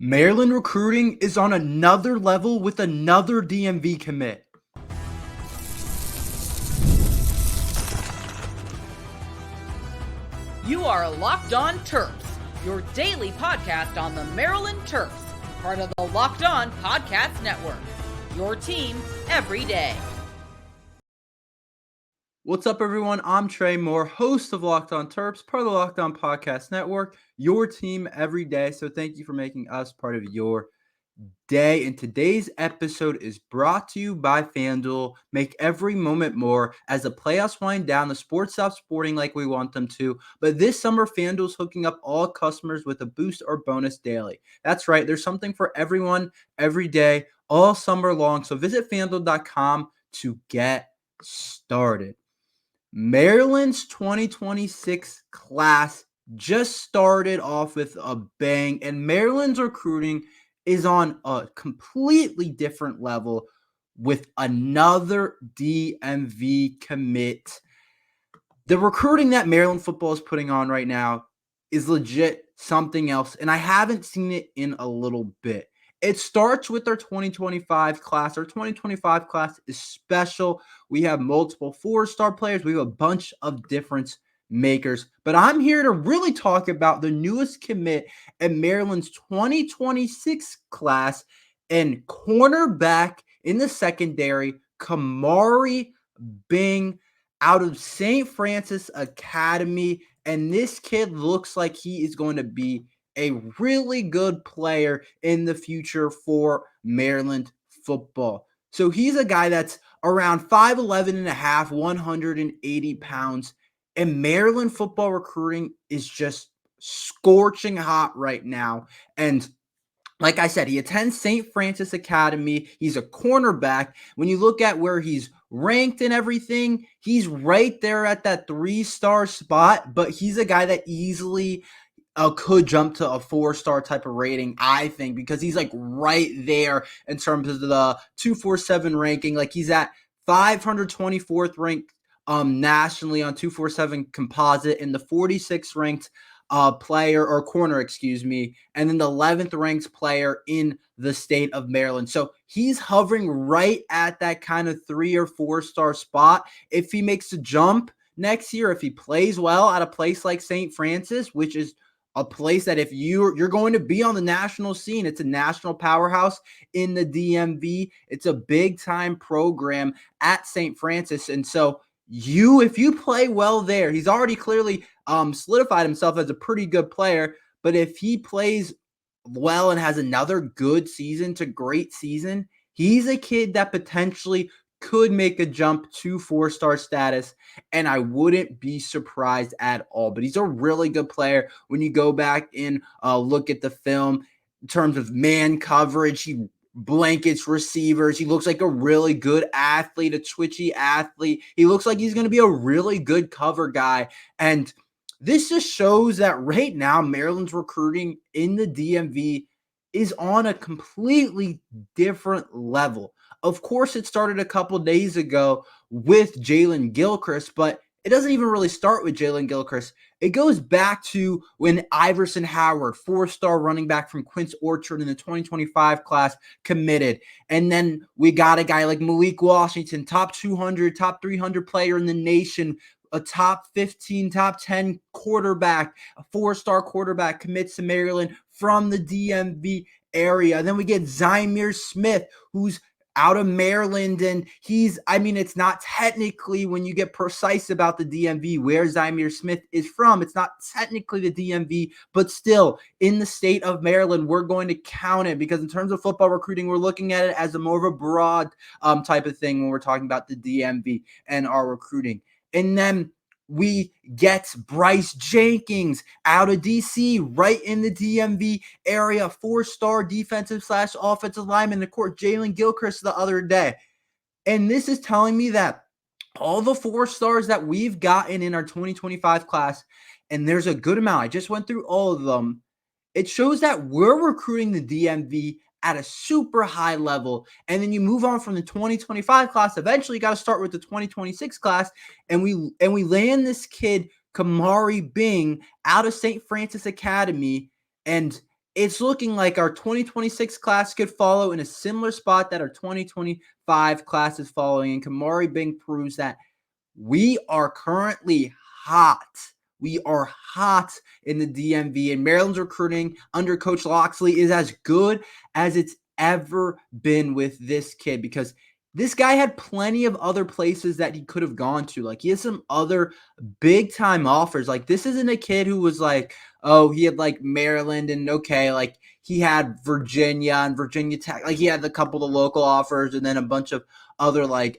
Maryland recruiting is on another level with another DMV commit. You are Locked On Terps, your daily podcast on the Maryland Terps, part of the Locked On Podcast Network, your team every day. What's up, everyone? I'm Tre Moore, host of Locked On Terps, part of the Locked On Podcast Network, your team every day. So thank you for making us part of your day. And today's episode is brought to you by FanDuel. Make every moment more. As the playoffs wind down, the sports stop sporting like we want them to. But this summer, FanDuel's hooking up all customers with a boost or bonus daily. That's right. There's something for everyone every day, all summer long. So visit FanDuel.com to get started. Maryland's 2026 class just started off with a bang, and Maryland's recruiting is on a completely different level with another DMV commit. The recruiting that Maryland football is putting on right now is legit something else, and I haven't seen it in a little bit. It starts with our 2025 class. Our 2025 class is special. We have multiple four-star players. We have a bunch of difference makers. But I'm here to really talk about the newest commit in Maryland's 2026 class and cornerback in the secondary, Kamari Bing out of St. Francis Academy. And this kid looks like he is going to be a really good player in the future for Maryland football. So he's a guy that's around 5'11 and a half, 180 pounds. And Maryland football recruiting is just scorching hot right now. And like I said, he attends St. Francis Academy. He's a cornerback. When you look at where he's ranked and everything, he's right there at that 3-star spot. But he's a guy that easily could jump to a 4-star type of rating, I think, because he's like right there in terms of the 247 ranking. Like he's at 524th ranked nationally on 247 composite, and the 46th ranked player or corner, and then the 11th ranked player in the state of Maryland. So he's hovering right at that kind of 3 or 4-star spot. If he makes a jump next year, if he plays well at a place like St. Francis, which is a place that if you're going to be on the national scene, it's a national powerhouse in the DMV. It's a big-time program at St. Francis. And so if you play well there, he's already clearly solidified himself as a pretty good player. But if he plays well and has another good season to great season, he's a kid that potentially could make a jump to 4-star status, and I wouldn't be surprised at all. But he's a really good player. When you go back and look at the film in terms of man coverage, he blankets receivers. He looks like a really good athlete, a twitchy athlete. He looks like he's going to be a really good cover guy. And this just shows that right now Maryland's recruiting in the DMV is on a completely different level. Of course, it started a couple days ago with Jalen Gilchrist, but it doesn't even really start with Jalen Gilchrist. It goes back to when Iverson Howard, 4-star running back from Quince Orchard in the 2025 class, committed. And then we got a guy like Malik Washington, top 200, top 300 player in the nation, a top 15, top 10 quarterback, a 4-star quarterback commits to Maryland from the DMV area. And then we get Zymeer Smith, who's out of Maryland, and it's not technically, when you get precise about the DMV, where Zymeer Smith is from, it's not technically the DMV, but still, in the state of Maryland, we're going to count it, because in terms of football recruiting, we're looking at it as a more of a broad type of thing when we're talking about the DMV and our recruiting. And then we get Bryce Jenkins out of DC, right in the DMV area, 4-star defensive/offensive lineman. Of course, Jalen Gilchrist the other day. And this is telling me that all the 4-stars that we've gotten in our 2025 class, and there's a good amount, I just went through all of them, it shows that we're recruiting the DMV at a super high level. And then you move on from the 2025 class. Eventually, you got to start with the 2026 class. And we land this kid, Kamari Bing, out of St. Francis Academy. And it's looking like our 2026 class could follow in a similar spot that our 2025 class is following. And Kamari Bing proves that we are currently hot. We are hot in the DMV, and Maryland's recruiting under Coach Locksley is as good as it's ever been with this kid, because this guy had plenty of other places that he could have gone to. Like, he has some other big time offers. Like, this isn't a kid who was like, oh, he had like Maryland and okay, like he had Virginia and Virginia Tech. Like, he had a couple of local offers and then a bunch of other like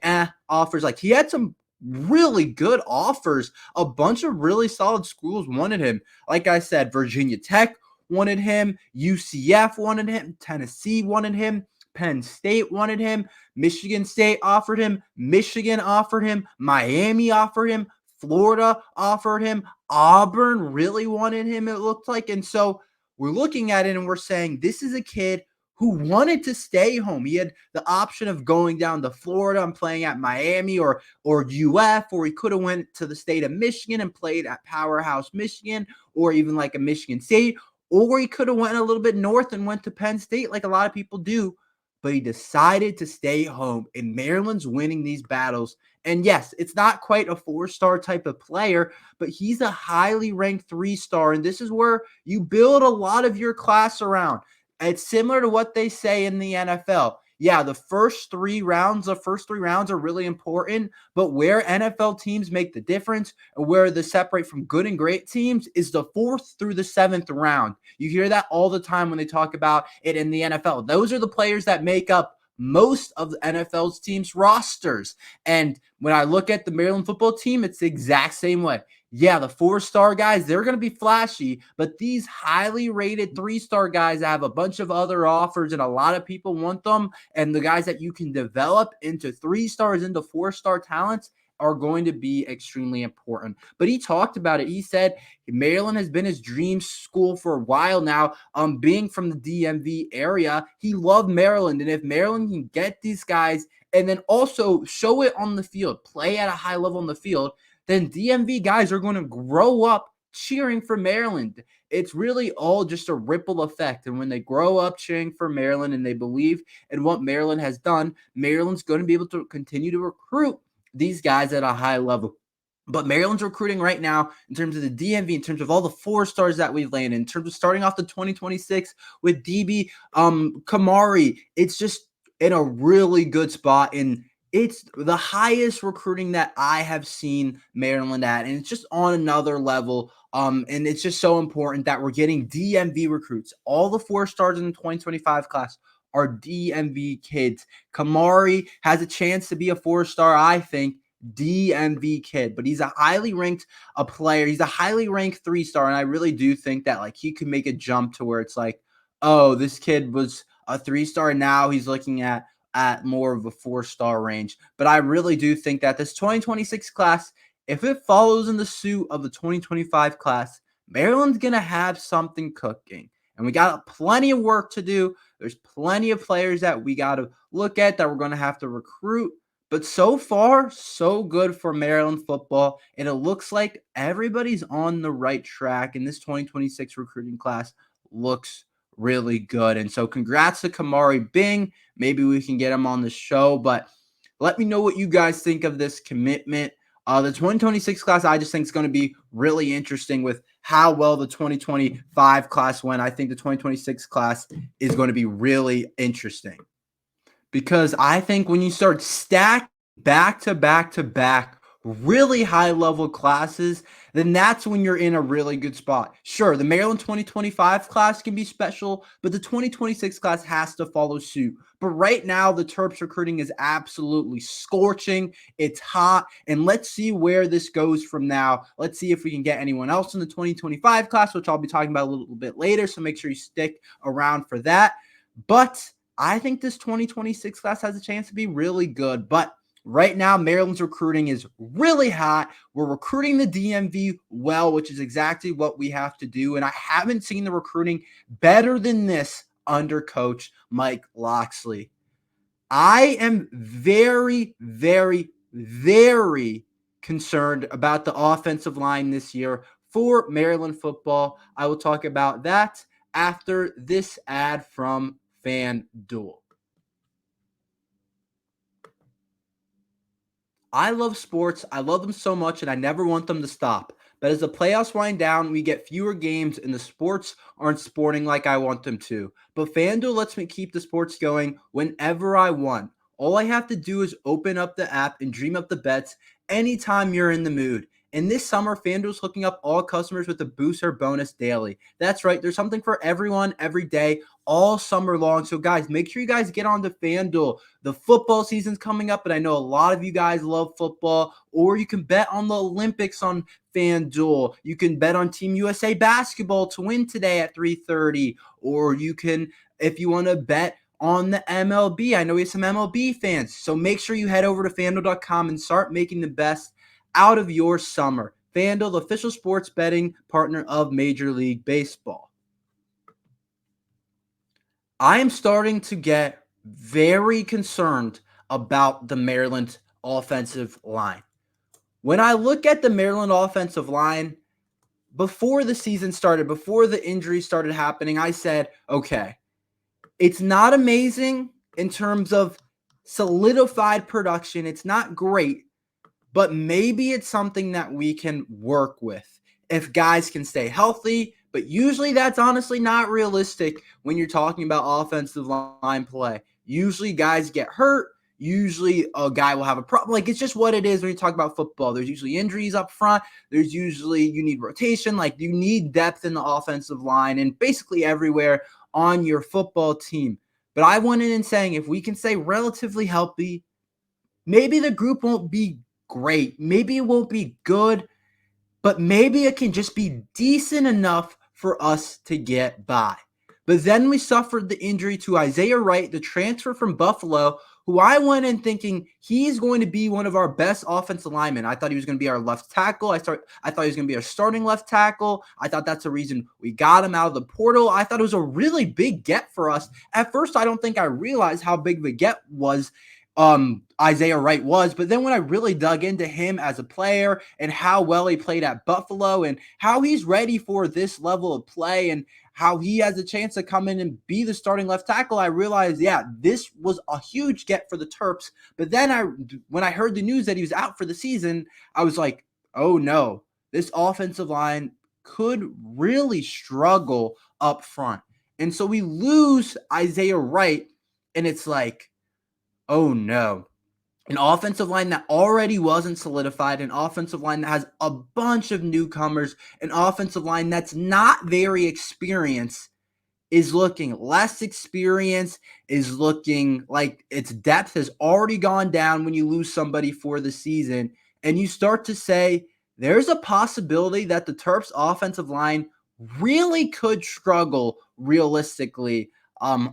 offers. Like, he had some really good offers. A bunch of really solid schools wanted him. Like I said, Virginia Tech wanted him, UCF wanted him, Tennessee wanted him, Penn State wanted him, Michigan State offered him, Michigan offered him, Miami offered him, Florida offered him, Auburn really wanted him, it looked like. And so we're looking at it and we're saying this is a kid who wanted to stay home. He had the option of going down to Florida and playing at Miami or UF, or he could have went to the state of Michigan and played at Powerhouse Michigan, or even like a Michigan State, or he could have went a little bit north and went to Penn State like a lot of people do. But he decided to stay home, and Maryland's winning these battles. And yes, it's not quite a 4-star type of player, but he's a highly ranked 3-star, and this is where you build a lot of your class around. It's similar to what they say in the NFL. Yeah, the first three rounds are really important, but where NFL teams make the difference and where they separate from good and great teams is the 4th through the 7th round. You hear that all the time when they talk about it in the NFL. Those are the players that make up most of the NFL's teams' rosters. And when I look at the Maryland football team, it's the exact same way. Yeah, the 4-star guys, they're going to be flashy, but these highly rated 3-star guys have a bunch of other offers and a lot of people want them. And the guys that you can develop into 3-stars, into 4-star talents are going to be extremely important. But he talked about it. He said Maryland has been his dream school for a while now. Being from the DMV area, he loved Maryland. And if Maryland can get these guys and then also show it on the field, play at a high level on the field, then DMV guys are going to grow up cheering for Maryland. It's really all just a ripple effect. And when they grow up cheering for Maryland and they believe in what Maryland has done, Maryland's going to be able to continue to recruit these guys at a high level. But Maryland's recruiting right now in terms of the DMV, in terms of all the 4-stars that we've landed, in terms of starting off the 2026 with DB Kamari, it's just in a really good spot. And it's the highest recruiting that I have seen Maryland at, and it's just on another level. And it's just so important that we're getting DMV recruits. All the 4-stars in the 2025 class are DMV kids. Kamari has a chance to be a 4-star, I think, DMV kid, but he's a highly ranked player. He's a highly ranked 3-star, and I really do think that like he could make a jump to where it's like, oh, this kid was a 3-star, now he's looking at more of a 4-star range. But I really do think that this 2026 class, if it follows in the suit of the 2025 class, Maryland's going to have something cooking. And we got plenty of work to do. There's plenty of players that we got to look at that we're going to have to recruit. But so far, so good for Maryland football. And it looks like everybody's on the right track. And this 2026 recruiting class looks really good. And so congrats to Kamari Bing. Maybe we can get him on the show, but let me know what you guys think of this commitment. The 2026 class, I just think is going to be really interesting with how well the 2025 class went. I think the 2026 class is going to be really interesting because I think when you start stacking back to back really high level classes, then that's when you're in a really good spot. Sure, the Maryland 2025 class can be special, but the 2026 class has to follow suit. But right now, the Terps recruiting is absolutely scorching. It's hot, and let's see where this goes from now. Let's see if we can get anyone else in the 2025 class, which I'll be talking about a little bit later, so make sure you stick around for that. But I think this 2026 class has a chance to be really good, but right now, Maryland's recruiting is really hot. We're recruiting the DMV well, which is exactly what we have to do. And I haven't seen the recruiting better than this under Coach Mike Locksley. I am very, very, very concerned about the offensive line this year for Maryland football. I will talk about that after this ad from FanDuel. I love sports. I love them so much, and I never want them to stop. But as the playoffs wind down, we get fewer games, and the sports aren't sporting like I want them to. But FanDuel lets me keep the sports going whenever I want. All I have to do is open up the app and dream up the bets anytime you're in the mood. And this summer, FanDuel's hooking up all customers with a booster bonus daily. That's right. There's something for everyone every day, all summer long. So, guys, make sure you guys get on to FanDuel. The football season's coming up, and I know a lot of you guys love football. Or you can bet on the Olympics on FanDuel. You can bet on Team USA basketball to win today at 3:30. Or you can, if you want to bet on the MLB. I know we have some MLB fans. So make sure you head over to FanDuel.com and start making the best out of your summer. FanDuel, the official sports betting partner of Major League Baseball. I am starting to get very concerned about the Maryland offensive line. When I look at the Maryland offensive line, before the season started, before the injuries started happening, I said, okay, it's not amazing in terms of solidified production. It's not great, but maybe it's something that we can work with if guys can stay healthy. But usually that's honestly not realistic when you're talking about offensive line play. Usually guys get hurt. Usually a guy will have a problem. Like, it's just what it is when you talk about football. There's usually injuries up front. There's usually, you need rotation. Like, you need depth in the offensive line and basically everywhere on your football team. But I went in and saying, if we can stay relatively healthy, maybe the group won't be great. Maybe it won't be good, but maybe it can just be decent enough for us to get by. But then we suffered the injury to Isaiah Wright, the transfer from Buffalo, who I went in thinking he's going to be one of our best offensive linemen. I thought he was going to be our left tackle. I thought he was going to be our starting left tackle. I thought that's the reason we got him out of the portal. I thought it was a really big get for us. At first, I don't think I realized how big of a get was Isaiah Wright was. But then when I really dug into him as a player and how well he played at Buffalo and how he's ready for this level of play and how he has a chance to come in and be the starting left tackle, I realized, yeah, this was a huge get for the Terps. But then when I heard the news that he was out for the season, I was like, oh no, this offensive line could really struggle up front. And so we lose Isaiah Wright, and it's like, oh no. An offensive line that already wasn't solidified, an offensive line that has a bunch of newcomers, an offensive line that's not very experienced is looking less experienced, is looking like its depth has already gone down when you lose somebody for the season. And you start to say, there's a possibility that the Terps offensive line really could struggle realistically.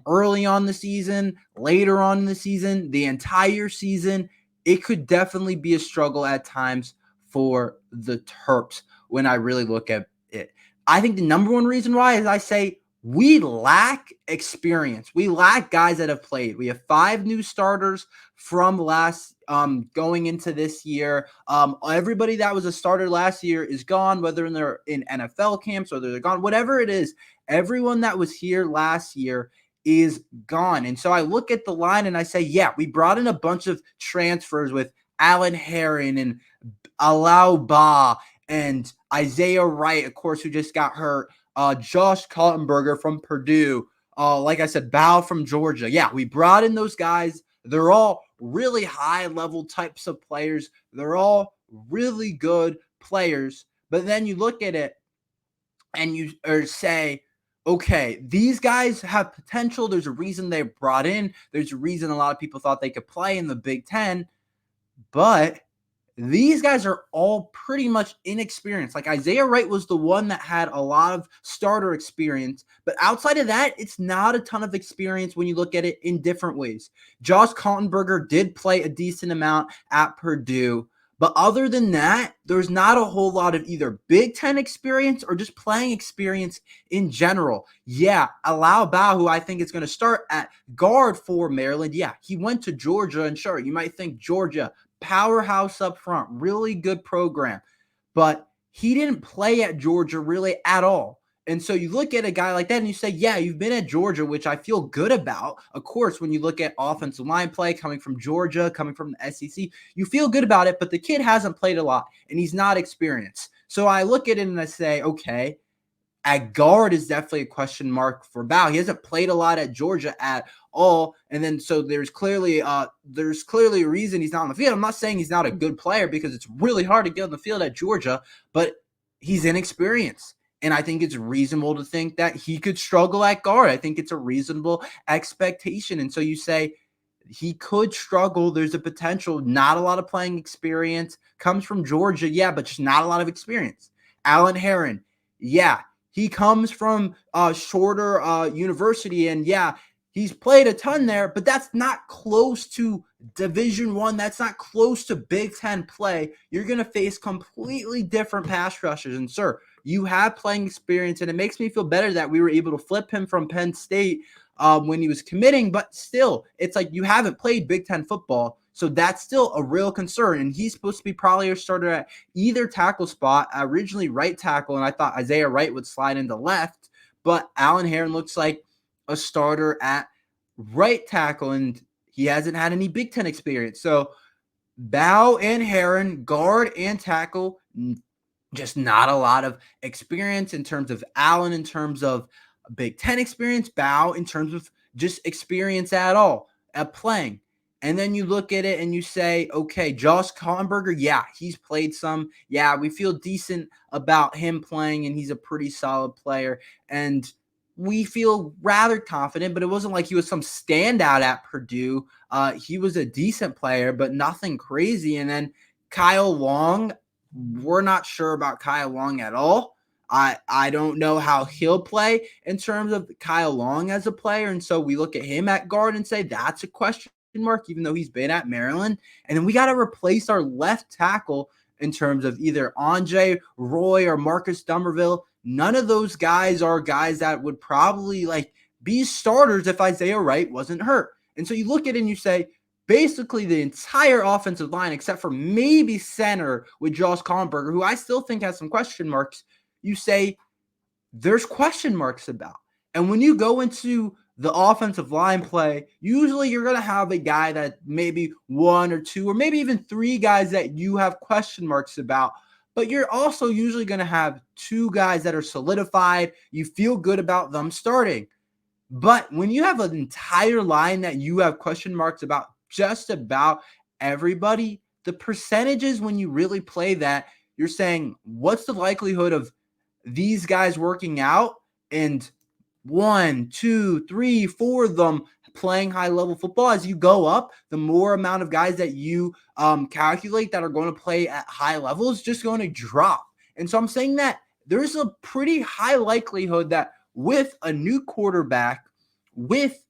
Early on the season, later on in the season, the entire season, it could definitely be a struggle at times for the Terps when I really look at it. I think the number one reason why is I say we lack experience. We lack guys that have played. We have 5 new starters from going into this year. Everybody that was a starter last year is gone, whether they're in NFL camps, whether they're gone, whatever it is. Everyone that was here last year is gone. And so I look at the line and I say, yeah, we brought in a bunch of transfers with Alan Herron and Alau Ba and Isaiah Wright, of course, who just got hurt. Josh Kaltenberger from Purdue. Like I said, Bao from Georgia. Yeah, we brought in those guys. They're all really high-level types of players. They're all really good players. But then you look at it and you say, okay, these guys have potential. There's a reason they're brought in. There's a reason a lot of people thought they could play in the Big Ten. But these guys are all pretty much inexperienced. Like Isaiah Wright was the one that had a lot of starter experience. But outside of that, it's not a ton of experience when you look at it in different ways. Josh Kaltenberger did play a decent amount at Purdue. But other than that, there's not a whole lot of either Big Ten experience or just playing experience in general. Yeah, Alau Bao, who I think is going to start at guard for Maryland. Yeah, he went to Georgia, and sure, you might think Georgia, powerhouse up front, really good program. But he didn't play at Georgia really at all. And so you look at a guy like that and you say, yeah, you've been at Georgia, which I feel good about. Of course, when you look at offensive line play coming from Georgia, coming from the SEC, you feel good about it, but the kid hasn't played a lot and he's not experienced. So I look at it and I say, okay, at guard is definitely a question mark for Bow. He hasn't played a lot at Georgia at all. And then so there's clearly a reason he's not on the field. I'm not saying he's not a good player because it's really hard to get on the field at Georgia, but he's inexperienced. And I think it's reasonable to think that he could struggle at guard. I think it's a reasonable expectation. And so you say he could struggle. There's a potential, not a lot of playing experience, comes from Georgia. Yeah, but just not a lot of experience. Alan Herron. Yeah, he comes from a shorter university. And yeah, he's played a ton there, but that's not close to Division I. That's not close to Big Ten play. You're going to face completely different pass rushers. And sir, you have playing experience, and it makes me feel better that we were able to flip him from Penn State when he was committing, but still, it's like you haven't played Big Ten football, so that's still a real concern, and he's supposed to be probably a starter at either tackle spot, originally right tackle, and I thought Isaiah Wright would slide into left, but Alan Herron looks like a starter at right tackle, and he hasn't had any Big Ten experience, so Bow and Herron, guard and tackle, just not a lot of experience in terms of Allen, in terms of Big Ten experience, Bow in terms of just experience at all at playing. And then you look at it and you say, okay, Josh Kallenberger, yeah, he's played some. Yeah, we feel decent about him playing, and he's a pretty solid player. And we feel rather confident, but it wasn't like he was some standout at Purdue. He was a decent player, but nothing crazy. And then Kyle Long, we're not sure about Kyle Long at all. I don't know how he'll play in terms of Kyle Long as a player. And so we look at him at guard and say that's a question mark, even though he's been at Maryland. And then we got to replace our left tackle in terms of either Andre Roy or Marcus Dummerville. None of those guys are guys that would probably be starters if Isaiah Wright wasn't hurt. And so you look at it and you say, basically the entire offensive line, except for maybe center with Josh Kallenberger, who I still think has some question marks, you say there's question marks about. And when you go into the offensive line play, usually you're going to have a guy that maybe one or two or maybe even three guys that you have question marks about. But you're also usually going to have two guys that are solidified. You feel good about them starting. But when you have an entire line that you have question marks about just about everybody, the percentages when you really play that, you're saying, what's the likelihood of these guys working out? And 1, 2, 3, 4 of them playing high-level football. As you go up, the more amount of guys that you calculate that are going to play at high levels is just going to drop. And so I'm saying that there's a pretty high likelihood that with a new quarterback, with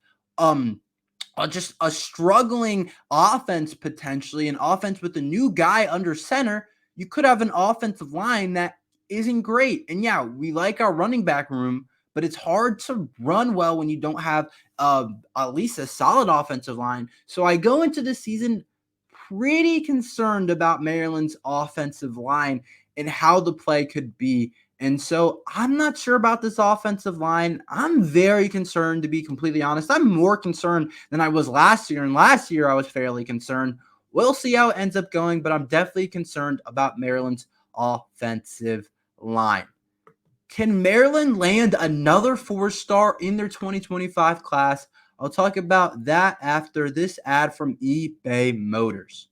just a struggling offense potentially, an offense with a new guy under center, you could have an offensive line that isn't great. And yeah, we like our running back room, but it's hard to run well when you don't have at least a solid offensive line. So I go into this season pretty concerned about Maryland's offensive line and how the play could be. And so I'm not sure about this offensive line. I'm very concerned, to be completely honest. I'm more concerned than I was last year. And last year I was fairly concerned. We'll see how it ends up going, but I'm definitely concerned about Maryland's offensive line. Can Maryland land another 4-star in their 2025 class? I'll talk about that after this ad from eBay Motors.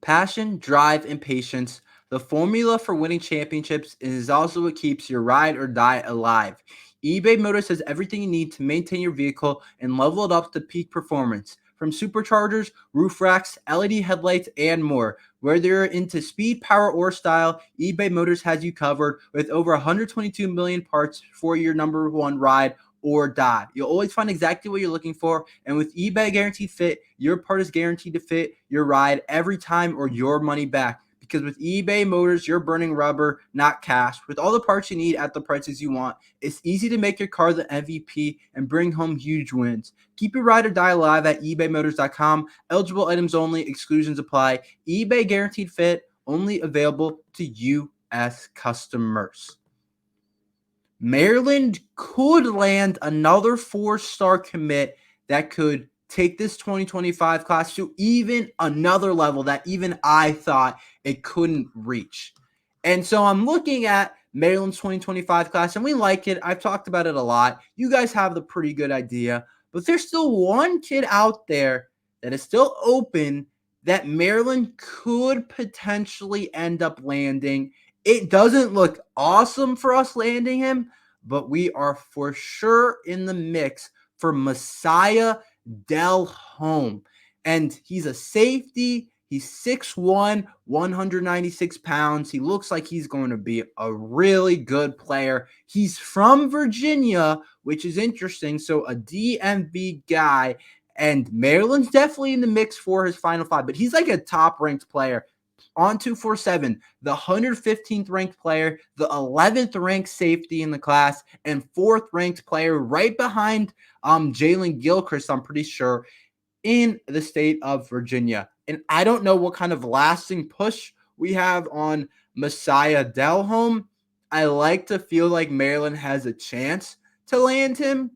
Passion, drive, and patience. The formula for winning championships is also what keeps your ride or die alive. eBay Motors has everything you need to maintain your vehicle and level it up to peak performance. From superchargers, roof racks, LED headlights, and more. Whether you're into speed, power, or style, eBay Motors has you covered with over 122 million parts for your number one ride or die. You'll always find exactly what you're looking for, and with eBay Guaranteed Fit, your part is guaranteed to fit your ride every time or your money back. Because with eBay Motors, you're burning rubber, not cash. With all the parts you need at the prices you want, it's easy to make your car the MVP and bring home huge wins. Keep your ride or die alive at ebaymotors.com. Eligible items only. Exclusions apply. eBay Guaranteed Fit, only available to U.S. customers. Maryland could land another 4-star commit that could take this 2025 class to even another level that even I thought it couldn't reach. And so I'm looking at Maryland's 2025 class, and we like it. I've talked about it a lot. You guys have the pretty good idea. But there's still one kid out there that is still open that Maryland could potentially end up landing. It doesn't look awesome for us landing him, but we are for sure in the mix for Messiah Delhomme. And he's a safety. He's 6'1", 196 pounds. He looks like he's going to be a really good player. He's from Virginia, which is interesting. So a DMV guy. And Maryland's definitely in the mix for his Final Five. But he's like a top-ranked player on 247, the 115th ranked player, the 11th ranked safety in the class, and 4th ranked player right behind Jalen Gilchrist, I'm pretty sure, in the state of Virginia. And I don't know what kind of lasting push we have on Messiah Delhomme. I like to feel like Maryland has a chance to land him.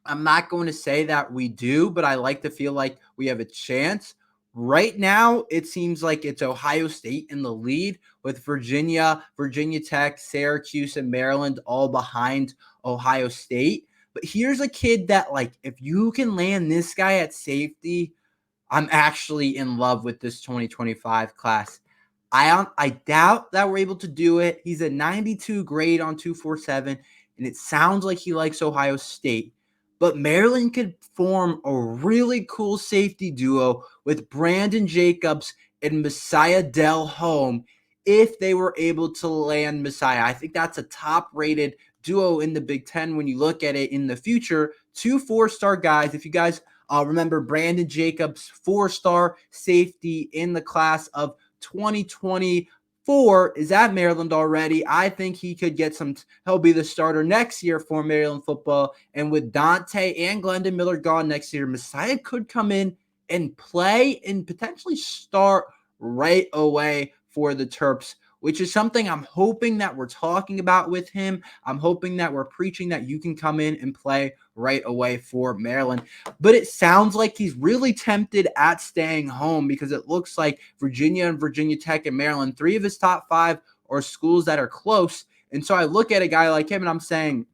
I'm not going to say that we do, but I like to feel like we have a chance. Right now, it seems like it's Ohio State in the lead with Virginia, Virginia Tech, Syracuse, and Maryland all behind Ohio State. But here's a kid that, like, if you can land this guy at safety, I'm actually in love with this 2025 class. I doubt that we're able to do it. He's a 92 grade on 247, and it sounds like he likes Ohio State. But Maryland could form a really cool safety duo with Brandon Jacobs and Messiah Delhomme if they were able to land Messiah. I think that's a top-rated duo in the Big Ten when you look at it in the future. 2 4-star guys. If you guys remember Brandon Jacobs, 4-star safety in the class of 2024 is at Maryland already. I think he could get he'll be the starter next year for Maryland football. And with Dante and Glendon Miller gone next year, Messiah could come in and play and potentially start right away for the Terps, which is something I'm hoping that we're talking about with him. I'm hoping that we're preaching that you can come in and play right away for Maryland. But it sounds like he's really tempted at staying home because it looks like Virginia and Virginia Tech and Maryland, 3 of his top 5 are schools that are close. And so I look at a guy like him and I'm saying,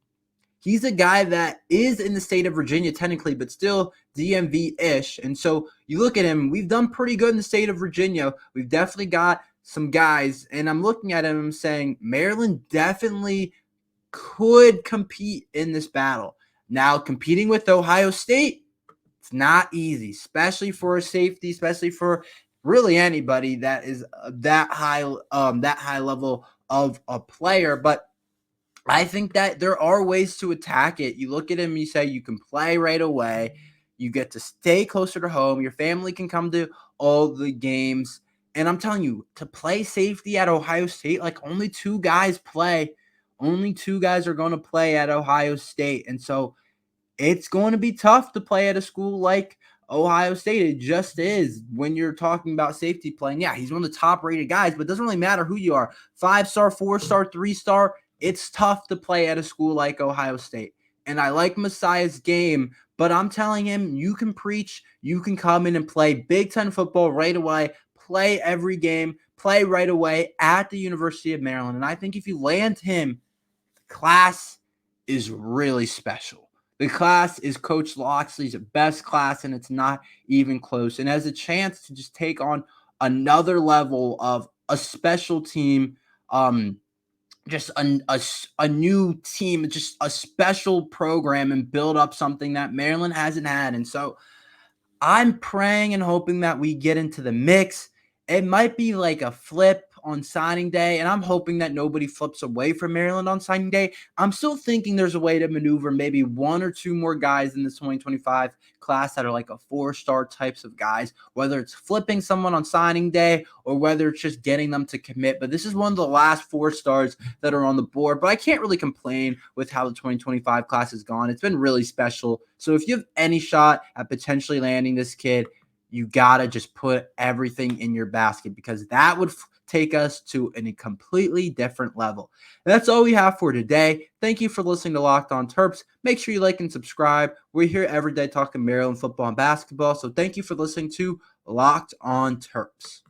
he's a guy that is in the state of Virginia technically, but still DMV-ish. And so you look at him, we've done pretty good in the state of Virginia. We've definitely got some guys, and I'm looking at him and saying Maryland definitely could compete in this battle. Now, competing with Ohio State, it's not easy, especially for a safety, especially for really anybody that is that high level of a player. But I think that there are ways to attack it. You look at him, you say you can play right away. You get to stay closer to home. Your family can come to all the games. And I'm telling you, to play safety at Ohio State, like only 2 guys play. Only 2 guys are going to play at Ohio State. And so it's going to be tough to play at a school like Ohio State. It just is when you're talking about safety playing. Yeah, he's one of the top-rated guys, but it doesn't really matter who you are. 5-star, 4-star, 3-star. It's tough to play at a school like Ohio State. And I like Messiah's game, but I'm telling him you can preach, you can come in and play Big Ten football right away, play every game, play right away at the University of Maryland. And I think if you land him, the class is really special. The class is Coach Loxley's best class, and it's not even close. And has a chance to just take on another level of a special team, just a new team, just a special program, and build up something that Maryland hasn't had. And so I'm praying and hoping that we get into the mix. It might be like a flip on signing day, and I'm hoping that nobody flips away from Maryland on signing day. I'm still thinking there's a way to maneuver maybe 1 or 2 more guys in this 2025 class that are like a 4-star types of guys, whether it's flipping someone on signing day or whether it's just getting them to commit. But this is one of the last 4 stars that are on the board. But I can't really complain with how the 2025 class has gone. It's been really special. So if you have any shot at potentially landing this kid, you got to just put everything in your basket, because that would take us to a completely different level. And that's all we have for today. Thank you for listening to Locked On Terps. Make sure you like and subscribe. We're here every day talking Maryland football and basketball. So thank you for listening to Locked On Terps.